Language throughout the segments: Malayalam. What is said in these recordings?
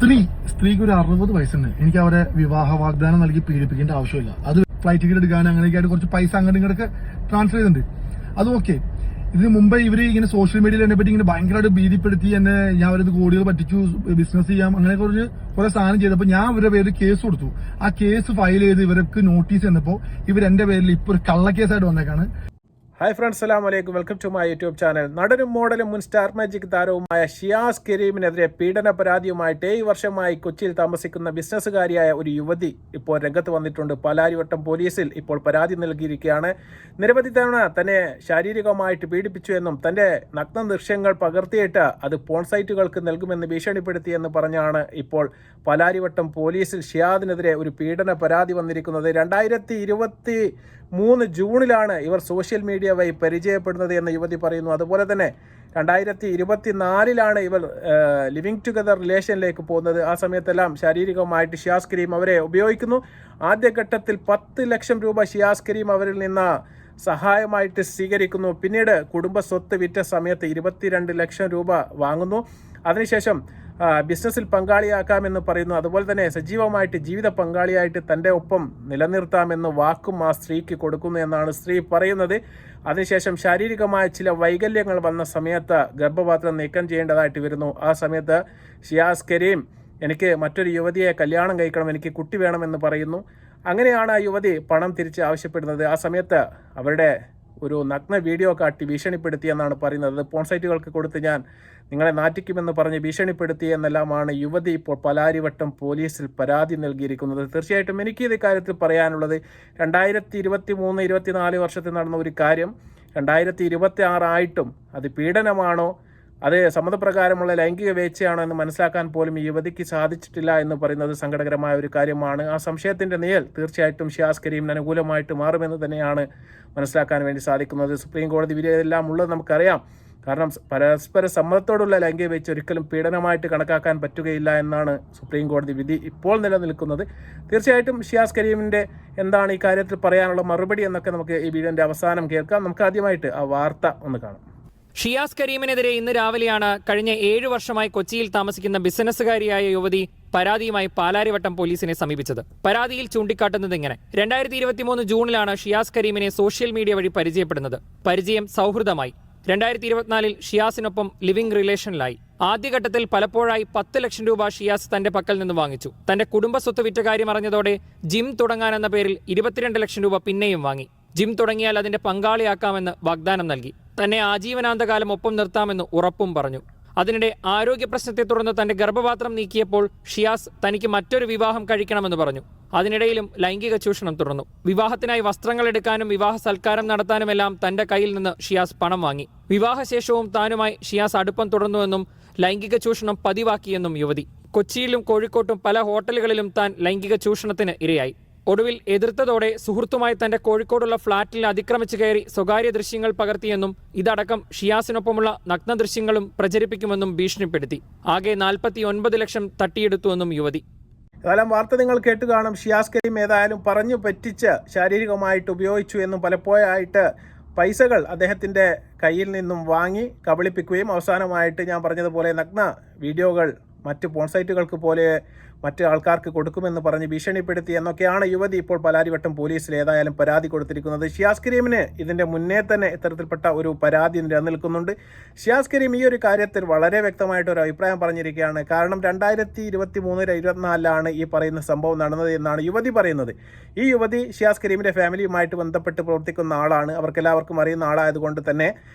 സ്ത്രീക്ക് ഒരു 60 വയസ്സുണ്ട്. എനിക്ക് അവരെ വിവാഹ വാഗ്ദാനം നൽകി പീഡിപ്പിക്കേണ്ട ആവശ്യമില്ല. അത് ഫ്ലൈറ്റ് ടിക്കറ്റ് എടുക്കാൻ അങ്ങനെയൊക്കെ ആയിട്ട് കുറച്ച് പൈസ അങ്ങോട്ടും ഇങ്ങോട്ടൊക്കെ ട്രാൻസ്ഫർ ചെയ്തിട്ടുണ്ട്. അത് ഓക്കെ. ഇതിന് മുമ്പേ ഇവര് ഇങ്ങനെ സോഷ്യൽ മീഡിയയിൽ എന്നെ പറ്റി ഇങ്ങനെ ഭയങ്കരമായിട്ട് ഭീതിപ്പെടുത്തി എന്നെ ഞാൻ അവരത് കോടികൾ പറ്റിച്ചു, ബിസിനസ് ചെയ്യാം, അങ്ങനെ കുറെ സാധനം ചെയ്തപ്പോൾ ഞാൻ ഇവരുടെ പേരിൽ കേസ് കൊടുത്തു. ആ കേസ് ഫയൽ ചെയ്ത് ഇവർക്ക് നോട്ടീസ് തന്നപ്പോൾ ഇവരെന്റെ പേരിൽ ഇപ്പൊ ഒരു കള്ളക്കേസായിട്ട് വന്നേക്കാണ്. ഹായ് ഫ്രണ്ട്സ്, അസ്സലാമു അലൈക്കും. Welcome to my YouTube channel. നടനും മോഡലും മുൻ സ്റ്റാർ മാജിക് താരവുമായ ഷിയാസ് കരീമിനെതിരെ പീഡന പരാതിയുമായിട്ട് 7 വർഷമായി കൊച്ചിയിൽ താമസിക്കുന്ന ബിസിനസ്സുകാരിയായ ഒരു യുവതി ഇപ്പോൾ രംഗത്ത് വന്നിട്ടുണ്ട്. പാലാരിവട്ടം പോലീസിൽ ഇപ്പോൾ പരാതി നൽകിയിരിക്കുകയാണ്. നിരവധി തവണ തന്നെ ശാരീരികമായിട്ട് പീഡിപ്പിച്ചു എന്നും തന്റെ നഗ്ന ദൃശ്യങ്ങൾ പകർത്തിയിട്ട് അത് പോൺ സൈറ്റുകൾക്ക് നൽകുമെന്ന് ഭീഷണിപ്പെടുത്തിയെന്ന് പറഞ്ഞാണ് ഇപ്പോൾ പാലാരിവട്ടം പോലീസിൽ ഷിയാദിനെതിരെ ഒരു പീഡന പരാതി വന്നിരിക്കുന്നത്. 2023 ജൂണിലാണ് ഇവർ സോഷ്യൽ മീഡിയ വഴി പരിചയപ്പെടുന്നത് എന്ന് യുവതി പറയുന്നു. അതുപോലെ തന്നെ 2024 ഇവർ ലിവിങ് ടുഗദർ റിലേഷനിലേക്ക് പോകുന്നത്. ആ സമയത്തെല്ലാം ശാരീരികമായിട്ട് ഷിയാസ് കരീം അവരെ ഉപയോഗിക്കുന്നു. ആദ്യഘട്ടത്തിൽ 10 ലക്ഷം രൂപ ഷിയാസ് കരീം അവരിൽ നിന്ന് സഹായമായിട്ട് സ്വീകരിക്കുന്നു. പിന്നീട് കുടുംബ സ്വത്ത് വിറ്റ സമയത്ത് 22 ലക്ഷം രൂപ വാങ്ങുന്നു. അതിനുശേഷം ബിസിനസ്സിൽ പങ്കാളിയാക്കാമെന്ന് പറയുന്നു. അതുപോലെ തന്നെ സജീവമായിട്ട് ജീവിത പങ്കാളിയായിട്ട് തൻ്റെ ഒപ്പം നിലനിർത്താമെന്ന് വാക്കും ആ സ്ത്രീക്ക് കൊടുക്കുന്നു എന്നാണ് സ്ത്രീ പറയുന്നത്. അതിനുശേഷം ശാരീരികമായ ചില വൈകല്യങ്ങൾ വന്ന സമയത്ത് ഗർഭപാത്രം നീക്കം ചെയ്യേണ്ടതായിട്ട് വരുന്നു. ആ സമയത്ത് ഷിയാസ് കരീം എനിക്ക് മറ്റൊരു യുവതിയെ കല്യാണം കഴിക്കണം, എനിക്ക് കുട്ടി വേണമെന്ന് പറയുന്നു. അങ്ങനെയാണ് ആ യുവതി പണം തിരിച്ച് ആവശ്യപ്പെടുന്നത്. ആ സമയത്ത് അവരുടെ ഒരു നഗ്ന വീഡിയോ കാട്ടി ഭീഷണിപ്പെടുത്തി എന്നാണ് പറയുന്നത്. പോൺ സൈറ്റുകൾക്ക് കൊടുത്ത് ഞാൻ നിങ്ങളെ നാറ്റിക്കുമെന്ന് പറഞ്ഞ് ഭീഷണിപ്പെടുത്തി എന്നെല്ലാമാണ് യുവതി ഇപ്പോൾ പാലാരിവട്ടം പോലീസിൽ പരാതി നൽകിയിരിക്കുന്നത്. തീർച്ചയായിട്ടും എനിക്ക് ഇത് കാര്യത്തിൽ പറയാനുള്ളത് 2023-24 വർഷത്തിൽ നടന്ന ഒരു കാര്യം 2026 ആയിട്ടും അത് പീഡനമാണോ, അത് സമ്മതപ്രകാരമുള്ള ലൈംഗിക വീഴ്ചയാണോ എന്ന് മനസ്സിലാക്കാൻ പോലും ഈ യുവതിക്ക് സാധിച്ചിട്ടില്ല എന്ന് പറയുന്നത് സങ്കടകരമായ ഒരു കാര്യമാണ്. ആ സംശയത്തിൻ്റെ നിഴൽ തീർച്ചയായിട്ടും ഷിയാസ് കരീമിന് അനുകൂലമായിട്ട് മാറുമെന്ന് തന്നെയാണ് മനസ്സിലാക്കാൻ വേണ്ടി സാധിക്കുന്നത്. സുപ്രീം കോടതി വിധിയെല്ലാം ഉള്ളത് നമുക്കറിയാം. കാരണം പരസ്പര സമ്മതത്തോടുള്ള ലൈംഗിക വീഴ്ച ഒരിക്കലും പീഡനമായിട്ട് കണക്കാക്കാൻ പറ്റുകയില്ല എന്നാണ് സുപ്രീം കോടതി വിധി ഇപ്പോൾ നിലനിൽക്കുന്നത്. തീർച്ചയായിട്ടും ഷിയാസ് കരീമിൻ്റെ എന്താണ് ഈ കാര്യത്തിൽ പറയാനുള്ള മറുപടി എന്നൊക്കെ നമുക്ക് ഈ വീഡിയോൻ്റെ അവസാനം കേൾക്കാം. നമുക്ക് ആദ്യമായിട്ട് ആ വാർത്ത ഒന്ന് കാണാം. ഷിയാസ് കരീമിനെതിരെ ഇന്ന് രാവിലെയാണ് കഴിഞ്ഞ 7 വർഷമായി കൊച്ചിയിൽ താമസിക്കുന്ന ബിസിനസ്സുകാരിയായ യുവതി പരാതിയുമായി പാലാരിവട്ടം പോലീസിനെ സമീപിച്ചത്. പരാതിയിൽ ചൂണ്ടിക്കാട്ടുന്നത് ഇങ്ങനെ: 2023 ജൂണിലാണ് ഷിയാസ് കരീമിനെ സോഷ്യൽ മീഡിയ വഴി പരിചയപ്പെടുന്നത്. പരിചയം സൗഹൃദമായി. 2024 ഷിയാസിനൊപ്പം ലിവിംഗ് റിലേഷനിലായി. ആദ്യഘട്ടത്തിൽ പലപ്പോഴായി 10 ലക്ഷം രൂപ ഷിയാസ് തന്റെ പക്കൽ നിന്ന് വാങ്ങിച്ചു. തന്റെ കുടുംബ സ്വത്ത് വിറ്റ കാര്യം അറിഞ്ഞതോടെ ജിം തുടങ്ങാനെന്ന പേരിൽ 22 ലക്ഷം രൂപ പിന്നെയും വാങ്ങി. ജിം തുടങ്ങിയാൽ അതിന്റെ പങ്കാളിയാക്കാമെന്ന് വാഗ്ദാനം നൽകി. തന്നെ ആജീവനാന്തകാലം ഒപ്പം നിർത്താമെന്ന് ഉറപ്പും പറഞ്ഞു. അതിനിടെ ആരോഗ്യ പ്രശ്നത്തെ തുടർന്ന് തന്റെ ഗർഭപാത്രം നീക്കിയപ്പോൾ ഷിയാസ് തനിക്ക് മറ്റൊരു വിവാഹം കഴിക്കണമെന്ന് പറഞ്ഞു. അതിനിടയിലും ലൈംഗിക ചൂഷണം തുടർന്നു. വിവാഹത്തിനായി വസ്ത്രങ്ങൾ എടുക്കാനും വിവാഹ സൽക്കാരം നടത്താനുമെല്ലാം തന്റെ കയ്യിൽ നിന്ന് ഷിയാസ് പണം വാങ്ങി. വിവാഹശേഷവും താനുമായി ഷിയാസ് അടുപ്പം തുടർന്നുവെന്നും ലൈംഗിക ചൂഷണം പതിവാക്കിയെന്നും യുവതി. കൊച്ചിയിലും കോഴിക്കോട്ടും പല ഹോട്ടലുകളിലും താൻ ലൈംഗിക ചൂഷണത്തിന് ഇരയായി. ഒടുവിൽ എതിർത്തതോടെ സുഹൃത്തുമായി തന്റെ കോഴിക്കോടുള്ള ഫ്ളാറ്റിൽ അതിക്രമിച്ചു കയറി സ്വകാര്യ ദൃശ്യങ്ങൾ പകർത്തിയെന്നും ഇതടക്കം ഷിയാസിനൊപ്പമുള്ള നഗ്ന ദൃശ്യങ്ങളും പ്രചരിപ്പിക്കുമെന്നും ഭീഷണിപ്പെടുത്തി. ആകെ 49 ലക്ഷം തട്ടിയെടുത്തുവെന്നും യുവതി. ഏതായാലും വാർത്ത നിങ്ങൾ കേട്ട് കാണും. ഷിയാസ് കരീം ഏതായാലും പറഞ്ഞു പറ്റിച്ച് ശാരീരികമായിട്ട് ഉപയോഗിച്ചു എന്നും പലപ്പോഴായിട്ട് പൈസകൾ അദ്ദേഹത്തിൻ്റെ കയ്യിൽ നിന്നും വാങ്ങി കബളിപ്പിക്കുകയും അവസാനമായിട്ട് ഞാൻ പറഞ്ഞതുപോലെ നഗ്ന വീഡിയോകൾ മറ്റ് പോൺ സൈറ്റുകൾക്ക് പോലെ മറ്റ് ആൾക്കാർക്ക് കൊടുക്കുമെന്ന് പറഞ്ഞ് ഭീഷണിപ്പെടുത്തി എന്നൊക്കെയാണ് യുവതി ഇപ്പോൾ പാലാരിവട്ടം പോലീസിൽ ഏതായാലും പരാതി കൊടുത്തിരിക്കുന്നത്. ഷിയാസ് കരീമിന് ഇതിൻ്റെ മുന്നേ തന്നെ ഇത്തരത്തിൽപ്പെട്ട ഒരു പരാതി നിലനിൽക്കുന്നുണ്ട്. ഷിയാസ് കരീം ഈ ഒരു കാര്യത്തിൽ വളരെ വ്യക്തമായിട്ടൊരു അഭിപ്രായം പറഞ്ഞിരിക്കുകയാണ്. കാരണം 2023-24 ഈ പറയുന്ന സംഭവം നടന്നത് എന്നാണ് യുവതി പറയുന്നത്. ഈ യുവതി ഷിയാസ് കരീമിൻ്റെ ഫാമിലിയുമായിട്ട് ബന്ധപ്പെട്ട് പ്രവർത്തിക്കുന്ന ആളാണ്. അവർക്കെല്ലാവർക്കും അറിയുന്ന ആളായതുകൊണ്ട് തന്നെ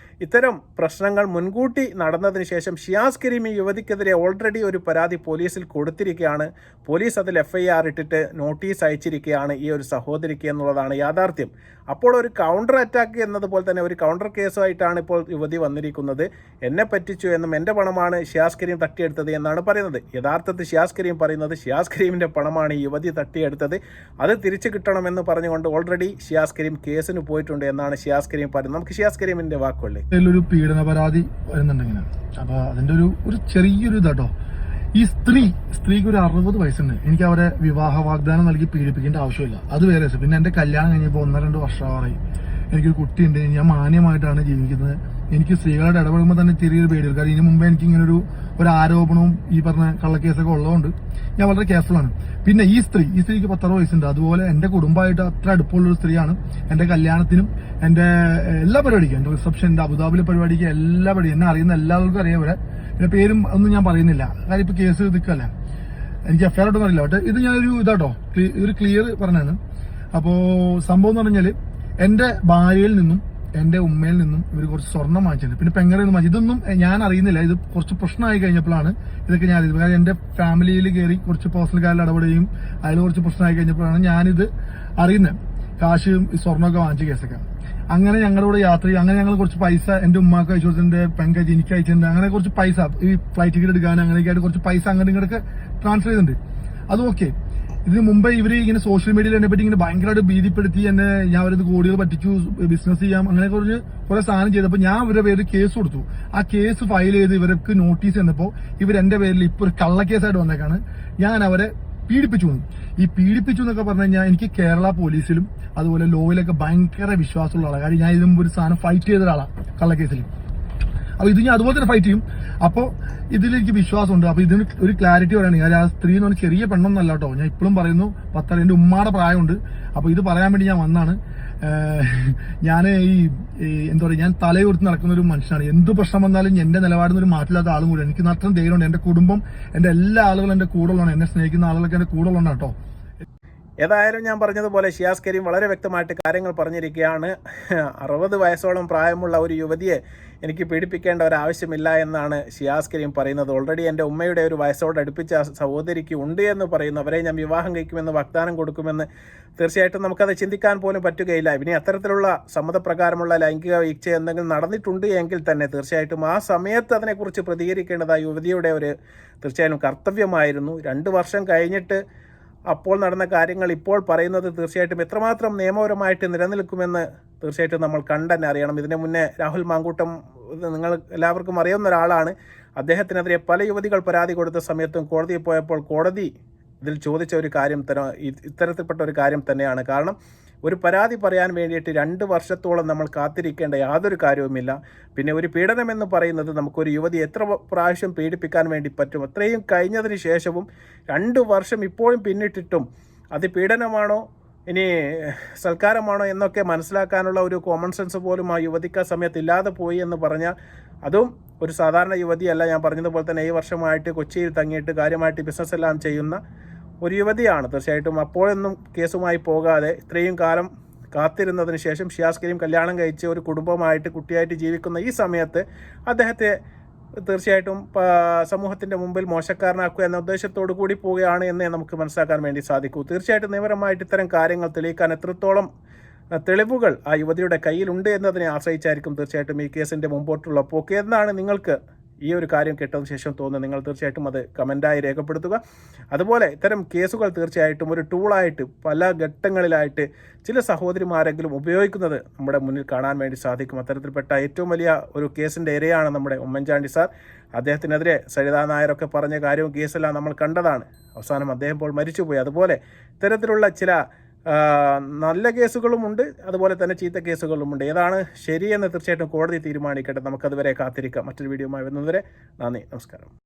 ഇത്തരം പ്രശ്നങ്ങൾ മുൻകൂട്ടി നടന്നതിന് ശേഷം ഷിയാസ് കരീം ഈ യുവതിക്കെതിരെ ഓൾറെഡി ഒരു പരാതി പോലീസിൽ കൊടുത്തിരിക്കുകയാണ്. പോലീസ് അതിൽ FIR ഇട്ടിട്ട് നോട്ടീസ് അയച്ചിരിക്കുകയാണ് ഈ ഒരു സഹോദരിക്ക് എന്നുള്ളതാണ് യാഥാർത്ഥ്യം. അപ്പോൾ ഒരു കൗണ്ടർ അറ്റാക്ക് എന്നതുപോലെ തന്നെ ഒരു കൗണ്ടർ കേസുമായിട്ടാണ് ഇപ്പോൾ യുവതി വന്നിരിക്കുന്നത്. എന്നെ പറ്റിച്ചു എന്നും എൻ്റെ പണമാണ് ഷിയാസ് കരീം തട്ടിയെടുത്തത് എന്നാണ് പറയുന്നത്. യഥാർത്ഥത്തിൽ ഷിയാസ് കരീം പറയുന്നത് ഷിയാസ് കരീമിൻ്റെ പണമാണ് ഈ യുവതി തട്ടിയെടുത്തത്, അത് തിരിച്ചു കിട്ടണമെന്ന് പറഞ്ഞുകൊണ്ട് ഓൾറെഡി ഷിയാസ് കരീം കേസിന് പോയിട്ടുണ്ട് എന്നാണ് ഷിയാസ് കരീം പറയുന്നത്. നമുക്ക് ഷിയാസ് കരീമിൻ്റെ വാക്കുകളിൽ ഒരു പീഡന പരാതി വരുന്നുണ്ടെങ്കിൽ അപ്പോൾ അതിൻ്റെ ഒരു ചെറിയൊരു ഇതാട്ടോ. ഈ സ്ത്രീക്ക് ഒരു 60 വയസ്സുണ്ട്. എനിക്ക് അവരെ വിവാഹ വാഗ്ദാനം നൽകി പീഡിപ്പിക്കേണ്ട ആവശ്യമില്ല. അത് വേറെ. പിന്നെ എൻ്റെ കല്യാണം കഴിഞ്ഞപ്പോൾ 1-2 വർഷമായി. എനിക്കൊരു കുട്ടിയുണ്ട്. ഞാൻ മാന്യമായിട്ടാണ് ജീവിക്കുന്നത്. എനിക്ക് സ്ത്രീകളോട് ഇടപെടുമ്പോൾ തന്നെ ചെറിയൊരു പേടിയുള്ളൂ. കാരണം ഇതിനു മുമ്പേ എനിക്ക് ഇങ്ങനെ ഒരു ആരോപണവും ഈ പറഞ്ഞ കള്ളക്കേസൊക്കെ ഉള്ളതുകൊണ്ട് ഞാൻ വളരെ കെയർഫുൾ ആണ്. പിന്നെ ഈ സ്ത്രീക്ക് 10 വയസ്സുണ്ട്. അതുപോലെ എന്റെ കുടുംബമായിട്ട് അത്ര അടുപ്പമുള്ളൊരു സ്ത്രീയാണ്. എന്റെ കല്യാണത്തിനും എന്റെ എല്ലാ പരിപാടിക്കും, എന്റെ റിസപ്ഷന്റെ അബുദാബിയിലെ പരിപാടിക്ക് എല്ലാ പരിപാടിയും എന്നെ അറിയുന്ന എല്ലാവർക്കും അറിയാം. ഇവിടെ എന്റെ പേരും ഒന്നും ഞാൻ പറയുന്നില്ല, കാര്യം ഇപ്പൊ കേസ് നിൽക്കല്ലേ, എനിക്ക് എഫ്ഐആർ ഒന്നും അറിയില്ല. പക്ഷെ ഇത് ഞാനൊരു ഒരു ക്ലിയർ പറഞ്ഞാണ്. അപ്പോ സംഭവം എന്ന് പറഞ്ഞാല് എന്റെ ഭാര്യയിൽ നിന്നും എന്റെ ഉമ്മയിൽ നിന്നും ഇവർ കുറച്ച് സ്വർണം വാങ്ങിച്ചിട്ടുണ്ട്. പിന്നെ പെങ്ങടെ നിന്ന് വാങ്ങിച്ചു. ഇതൊന്നും ഞാൻ അറിയുന്നില്ല. ഇത് കുറച്ച് പ്രശ്നമായി കഴിഞ്ഞപ്പോഴാണ് ഇതൊക്കെ ഞാൻ അറിയുന്നത്. കാരണം എന്റെ ഫാമിലിയിൽ കയറി കുറച്ച് പേഴ്സണൽ കാര്യത്തിൽ ഇടപെടുകയും അതിൽ കുറച്ച് പ്രശ്നമായി കഴിഞ്ഞപ്പോഴാണ് ഞാനിത് അറിയുന്നത്. കാശും സ്വർണ്ണമൊക്കെ വാങ്ങിച്ച കേസൊക്കെ. അങ്ങനെ ഞങ്ങളുടെ കൂടെ യാത്ര ചെയ്യും. അങ്ങനെ ഞങ്ങൾ കുറച്ച് പൈസ എന്റെ ഉമ്മാക്ക് അയച്ചു കൊടുത്തിട്ടുണ്ട്, പെങ്കജ് എനിക്ക് അയച്ചിട്ടുണ്ട്. അങ്ങനെ കുറച്ച് പൈസ ഈ ഫ്ലൈറ്റ് ടിക്കറ്റ് എടുക്കാൻ അങ്ങനെയൊക്കെ ആയിട്ട് കുറച്ച് പൈസ അങ്ങോട്ട് ഇങ്ങോട്ടൊക്കെ ട്രാൻസ്ഫർ ചെയ്തിട്ടുണ്ട്. അത് ഓക്കെ. ഇതിന് മുമ്പേ ഇവര് ഇങ്ങനെ സോഷ്യൽ മീഡിയയിൽ എന്നെ പറ്റി ഇങ്ങനെ ഭയങ്കരമായിട്ട് ഭീതിപ്പെടുത്തി എന്നെ, ഞാൻ അവരത് കോടികൾ പറ്റിച്ചു, ബിസിനസ് ചെയ്യാം, അങ്ങനെ കുറെ സാധനം ചെയ്തപ്പോൾ ഞാൻ ഇവരുടെ പേരിൽ കേസ് കൊടുത്തു. ആ കേസ് ഫയൽ ചെയ്ത് ഇവർക്ക് നോട്ടീസ് തന്നപ്പോൾ എന്റെ പേരിൽ ഇപ്പൊ ഒരു കള്ളക്കേസായിട്ട് വന്നേക്കാണ്. ഞാൻ അവരെ പീഡിപ്പിച്ചു. ഈ പീഡിപ്പിച്ചു എന്നൊക്കെ പറഞ്ഞു കഴിഞ്ഞാൽ എനിക്ക് കേരള പോലീസിലും അതുപോലെ ലോയിലൊക്കെ ഭയങ്കര വിശ്വാസമുള്ള ആളാണ്. കാര്യം ഞാൻ ഇതിനു മുമ്പ് ഒരു സാധനം ഫൈറ്റ് ചെയ്ത ഒരാളാണ് കള്ളക്കേസിൽ. അപ്പൊ ഇത് ഞാൻ അതുപോലെ തന്നെ ഫൈറ്റ് ചെയ്യും. അപ്പോൾ ഇതിലെനിക്ക് വിശ്വാസമുണ്ട്. അപ്പൊ ഇതിന് ഒരു ക്ലാരിറ്റി പറയുകയാണെങ്കിൽ ആ സ്ത്രീ എന്ന് പറഞ്ഞാൽ ചെറിയ പെണ്ണൊന്നല്ല കേട്ടോ. ഞാൻ ഇപ്പോഴും പറയുന്നു, 10 എന്റെ ഉമ്മയുടെ പ്രായമുണ്ട്. അപ്പൊ ഇത് പറയാൻ വേണ്ടി ഞാൻ വന്നാണ്. ഞാൻ എന്താ പറയുക, ഞാൻ തലയുയർത്തി നടക്കുന്ന ഒരു മനുഷ്യനാണ്. എന്ത് പ്രശ്നം വന്നാലും എന്റെ നിലപാടിൽ ഒരു മാറ്റില്ലാത്ത ആളും കൂടി. എനിക്ക് അത്രയും ധൈര്യമുണ്ട്. എന്റെ കുടുംബം, എന്റെ എല്ലാ ആളുകളും എന്റെ കൂടെ ഉള്ളതാണ്. എന്നെ സ്നേഹിക്കുന്ന ആളുകളൊക്കെ എന്റെ കൂടെ ഉള്ളതാണ് കേട്ടോ. ഏതായാലും ഞാൻ പറഞ്ഞതുപോലെ ഷിയാസ് കരീം വളരെ വ്യക്തമായിട്ട് കാര്യങ്ങൾ പറഞ്ഞിരിക്കുകയാണ്. 60 വയസ്സോളം പ്രായമുള്ള ഒരു യുവതിയെ എനിക്ക് പീഡിപ്പിക്കേണ്ട ഒരാവശ്യമില്ല എന്നാണ് ഷിയാസ് കരീം പറയുന്നത്. ഓൾറെഡി എൻ്റെ ഉമ്മയുടെ ഒരു വയസ്സോട് അടുപ്പിച്ച സഹോദരിക്ക് ഉണ്ട് എന്ന് പറയുന്നു. അവരെ ഞാൻ വിവാഹം കഴിക്കുമെന്ന് വാഗ്ദാനം കൊടുക്കുമെന്ന് തീർച്ചയായിട്ടും നമുക്കത് ചിന്തിക്കാൻ പോലും പറ്റുകയില്ല. ഇനി അത്തരത്തിലുള്ള സമ്മതപ്രകാരമുള്ള ലൈംഗിക വീഴ്ച എന്തെങ്കിലും നടന്നിട്ടുണ്ട് എങ്കിൽ തന്നെ തീർച്ചയായിട്ടും ആ സമയത്ത് അതിനെക്കുറിച്ച് പ്രതികരിക്കേണ്ടത് ആ യുവതിയുടെ ഒരു തീർച്ചയായും കർത്തവ്യമായിരുന്നു. 2 വർഷം കഴിഞ്ഞിട്ട് അപ്പോൾ നടന്ന കാര്യങ്ങൾ ഇപ്പോൾ പറയുന്നത് തീർച്ചയായിട്ടും എത്രമാത്രം നിയമപരമായിട്ട് നിലനിൽക്കുമെന്ന് തീർച്ചയായിട്ടും നമ്മൾ കണ്ടെന്നെ അറിയണം. ഇതിനു മുന്നേ രാഹുൽ മാങ്കൂട്ടം നിങ്ങൾ എല്ലാവർക്കും അറിയുന്ന ഒരാളാണ്. അദ്ദേഹത്തിനെതിരെ പല യുവതികൾ പരാതി കൊടുത്ത സമയത്തും കോടതിയിൽ പോയപ്പോൾ കോടതി ഇതിൽ ചോദിച്ച ഒരു കാര്യം ഇത്തരത്തിൽപ്പെട്ട ഒരു കാര്യം തന്നെയാണ്. കാരണം ഒരു പരാതി പറയാൻ വേണ്ടിയിട്ട് 2 വർഷത്തോളം നമ്മൾ കാത്തിരിക്കേണ്ട യാതൊരു കാര്യവുമില്ല. പിന്നെ ഒരു പീഡനം എന്ന് പറയുന്നത് നമുക്കൊരു യുവതി എത്ര പ്രാവശ്യം പീഡിപ്പിക്കാൻ വേണ്ടി പറ്റും, അത്രയും കഴിഞ്ഞതിന് ശേഷവും 2 വർഷം ഇപ്പോഴും പിന്നിട്ടിട്ടും അത് പീഡനമാണോ ഇനി സൽക്കാരമാണോ എന്നൊക്കെ മനസ്സിലാക്കാനുള്ള ഒരു കോമൺ സെൻസ് പോലും ആ യുവതിക്ക് ആ സമയത്ത് ഇല്ലാതെ പോയി എന്ന് പറഞ്ഞാൽ അതും ഒരു സാധാരണ യുവതിയല്ല. ഞാൻ പറഞ്ഞതുപോലെ തന്നെ 7 വർഷമായിട്ട് കൊച്ചിയിൽ തങ്ങിയിട്ട് കാര്യമായിട്ട് ബിസിനസ് എല്ലാം ചെയ്യുന്ന ഒരു യുവതിയാണ്. തീർച്ചയായിട്ടും അപ്പോഴൊന്നും കേസുമായി പോകാതെ ഇത്രയും കാലം കാത്തിരുന്നതിന് ശേഷം ഷിയാസ് കരീം കല്യാണം കഴിച്ച് ഒരു കുടുംബമായിട്ട് കുട്ടിയായിട്ട് ജീവിക്കുന്ന ഈ സമയത്ത് അദ്ദേഹത്തെ തീർച്ചയായിട്ടും സമൂഹത്തിൻ്റെ മുമ്പിൽ മോശക്കാരനാക്കുക എന്ന ഉദ്ദേശത്തോടു കൂടി പോവുകയാണ് എന്നേ നമുക്ക് മനസ്സിലാക്കാൻ വേണ്ടി സാധിക്കൂ. തീർച്ചയായിട്ടും നിയമപരമായിട്ട് ഇത്തരം കാര്യങ്ങൾ തെളിയിക്കാൻ എത്രത്തോളം തെളിവുകൾ ആ യുവതിയുടെ കയ്യിലുണ്ട് എന്നതിനെ ആശ്രയിച്ചായിരിക്കും തീർച്ചയായിട്ടും ഈ കേസിൻ്റെ മുമ്പോട്ടുള്ള പോക്ക്. എന്നാണ് നിങ്ങൾക്ക് ഈ ഒരു കാര്യം കേട്ടതിന് ശേഷം തോന്നുന്നത്? നിങ്ങൾ തീർച്ചയായിട്ടും അത് കമൻറ്റായി രേഖപ്പെടുത്തുക. അതുപോലെ ഇത്തരം കേസുകൾ തീർച്ചയായിട്ടും ഒരു ടൂളായിട്ട് പല ഘട്ടങ്ങളിലായിട്ട് ചില സഹോദരിമാരെങ്കിലും ഉപയോഗിക്കുന്നത് നമ്മുടെ മുന്നിൽ കാണാൻ വേണ്ടി സാധിക്കും. അത്തരത്തിൽപ്പെട്ട ഏറ്റവും വലിയ ഒരു കേസിൻ്റെ ഇരയാണ് നമ്മുടെ ഉമ്മൻചാണ്ടി സാർ. അദ്ദേഹത്തിനെതിരെ സരിതാ നായരൊക്കെ പറഞ്ഞ കാര്യവും കേസെല്ലാം നമ്മൾ കണ്ടതാണ്. അവസാനം അദ്ദേഹം ഇപ്പോൾ മരിച്ചുപോയി. അതുപോലെ ഇത്തരത്തിലുള്ള ചില നല്ല കേസുകളുമുണ്ട്, അതുപോലെ തന്നെ ചീത്ത കേസുകളുമുണ്ട്. ഏതാണ് ശരിയെന്ന് തീർച്ചയായിട്ടും കോടതി തീരുമാനിക്കട്ടെ. നമുക്കതുവരെ കാത്തിരിക്കാം. മറ്റൊരു വീഡിയോയുമായി വരുന്നതുവരെ നന്ദി, നമസ്കാരം.